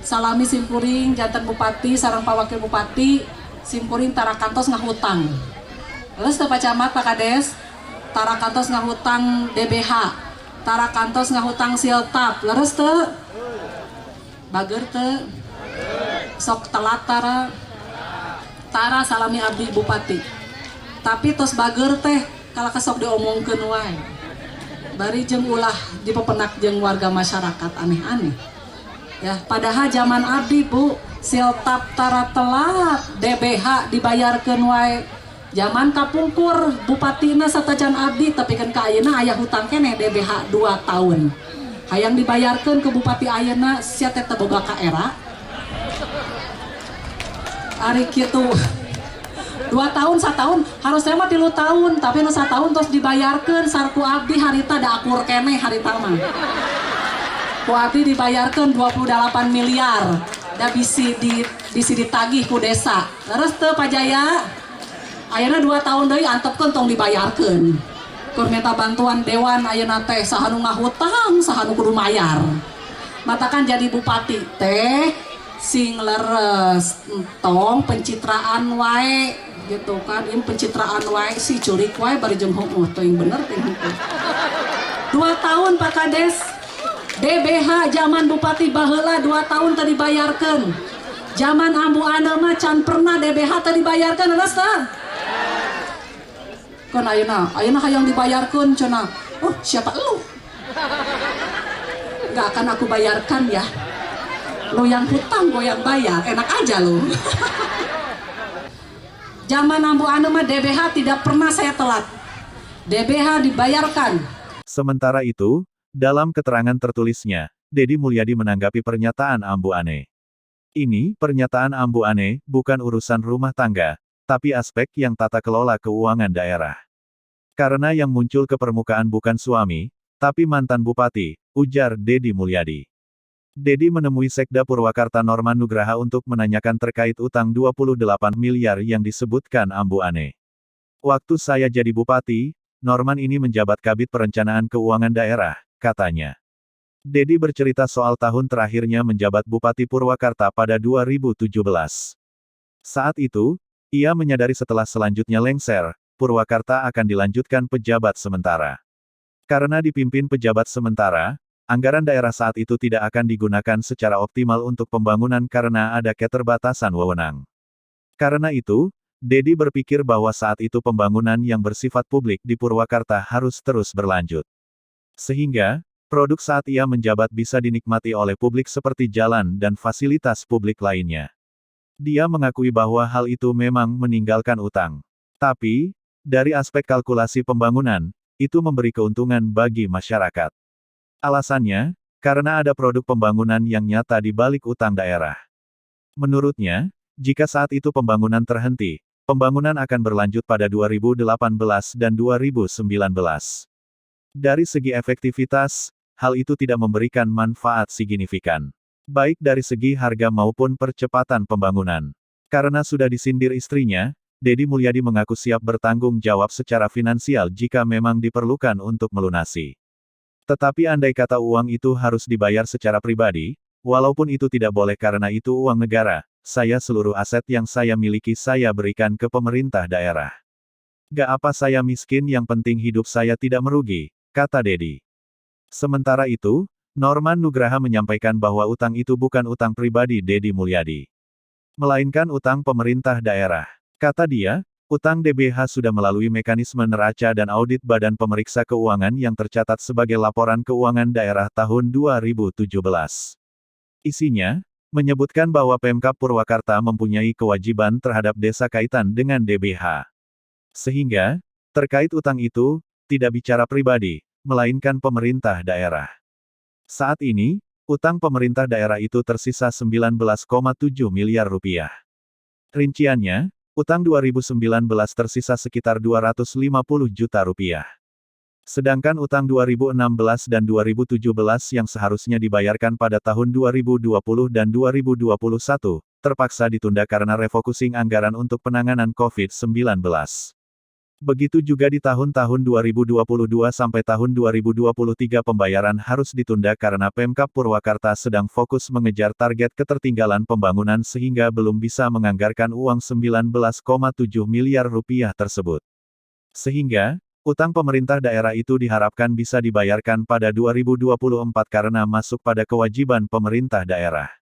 salami simpuring jantan bupati sareng Pak Wakil Bupati simpuring tara kantos ngahutang. Terus Pak Camat Pak Kades tara kantos ngahutang DBH, tara kantos ngahutang siltap. Leres teu? Bager teu? Sok telat tara salami abdi bupati. Tapi tos bager teh kalau kesok diomongkeun wae. Bari jeung ulah dipepenak jeung warga masyarakat aneh-aneh. Ya, padahal zaman abdi Bu, siltap tara telat, DBH dibayarkeun wae. Zaman kapungkur bupatina satajan abdi tapi kan ka ayeuna aya hutang keneh DBH 2 tahun. Hayang dibayarkeun ke bupati ayeuna sia teh teu boga ka era. Ari kitu 2 tahun, 1 tahun, harusnya mah 3 tahun, tapi nu 1 tahun terus dibayarkeun sarku abdi harita da akur keneh harita mah. Ku abdi dibayarkeun 28 miliar, da bisi ditagih ku desa. Terus teu Pak Jaya, ayeuna 2 tahun deui antepkeun tong dibayarkeun. Kur minta bantuan dewan ayeuna teh saha nu ngahutang, saha nu kudu mayar. Matakan jadi bupati teh sing leres entong pencitraan wae gitu kan, ini pencitraan wae si curik wae bari jeung heueuh teh yang bener teh. 2 tahun Pak Kades DBH zaman bupati baheula 2 tahun tadi dibayarkeun. Zaman Ambu Ane mah can pernah DBH tadi dibayarkeun leres teh. Kan ayeuna hayang dibayarkeun cenah. Oh, siapa lu? Gak akan aku bayarkan ya. Lu yang hutang, gue yang bayar, enak aja lu. Zaman Ambu Ane mah DBH tidak pernah saya telat. DBH dibayarkan. Sementara itu, dalam keterangan tertulisnya, Deddy Mulyadi menanggapi pernyataan Ambu Ane. Ini, pernyataan Ambu Ane, bukan urusan rumah tangga, tapi aspek yang tata kelola keuangan daerah. Karena yang muncul ke permukaan bukan suami, tapi mantan bupati, ujar Deddy Mulyadi. Deddy menemui Sekda Purwakarta Norman Nugraha untuk menanyakan terkait utang 28 miliar yang disebutkan Ambu Ane. Waktu saya jadi bupati, Norman ini menjabat Kabid Perencanaan Keuangan Daerah, katanya. Deddy bercerita soal tahun terakhirnya menjabat Bupati Purwakarta pada 2017. Saat itu, ia menyadari setelah selanjutnya lengser, Purwakarta akan dilanjutkan pejabat sementara. Karena dipimpin pejabat sementara, anggaran daerah saat itu tidak akan digunakan secara optimal untuk pembangunan karena ada keterbatasan wewenang. Karena itu, Deddy berpikir bahwa saat itu pembangunan yang bersifat publik di Purwakarta harus terus berlanjut. Sehingga, produk saat ia menjabat bisa dinikmati oleh publik seperti jalan dan fasilitas publik lainnya. Dia mengakui bahwa hal itu memang meninggalkan utang. Tapi, dari aspek kalkulasi pembangunan, itu memberi keuntungan bagi masyarakat. Alasannya, karena ada produk pembangunan yang nyata di balik utang daerah. Menurutnya, jika saat itu pembangunan terhenti, pembangunan akan berlanjut pada 2018 dan 2019. Dari segi efektivitas, hal itu tidak memberikan manfaat signifikan. Baik dari segi harga maupun percepatan pembangunan. Karena sudah disindir istrinya, Deddy Mulyadi mengaku siap bertanggung jawab secara finansial jika memang diperlukan untuk melunasi. Tetapi andai kata uang itu harus dibayar secara pribadi, walaupun itu tidak boleh karena itu uang negara, saya seluruh aset yang saya miliki saya berikan ke pemerintah daerah. Gak apa saya miskin yang penting hidup saya tidak merugi, kata Deddy. Sementara itu, Norman Nugraha menyampaikan bahwa utang itu bukan utang pribadi Deddy Mulyadi, melainkan utang pemerintah daerah. Kata dia, utang DBH sudah melalui mekanisme neraca dan audit Badan Pemeriksa Keuangan yang tercatat sebagai Laporan Keuangan Daerah tahun 2017. Isinya, menyebutkan bahwa Pemkab Purwakarta mempunyai kewajiban terhadap desa kaitan dengan DBH. Sehingga, terkait utang itu, tidak bicara pribadi, melainkan pemerintah daerah. Saat ini, utang pemerintah daerah itu tersisa 19,7 miliar rupiah. Rinciannya, utang 2019 tersisa sekitar 250 juta rupiah. Sedangkan utang 2016 dan 2017 yang seharusnya dibayarkan pada tahun 2020 dan 2021, terpaksa ditunda karena refocusing anggaran untuk penanganan COVID-19. Begitu juga di tahun-tahun 2022 sampai tahun 2023 pembayaran harus ditunda karena Pemkab Purwakarta sedang fokus mengejar target ketertinggalan pembangunan sehingga belum bisa menganggarkan uang 19,7 miliar rupiah tersebut. Sehingga, utang pemerintah daerah itu diharapkan bisa dibayarkan pada 2024 karena masuk pada kewajiban pemerintah daerah.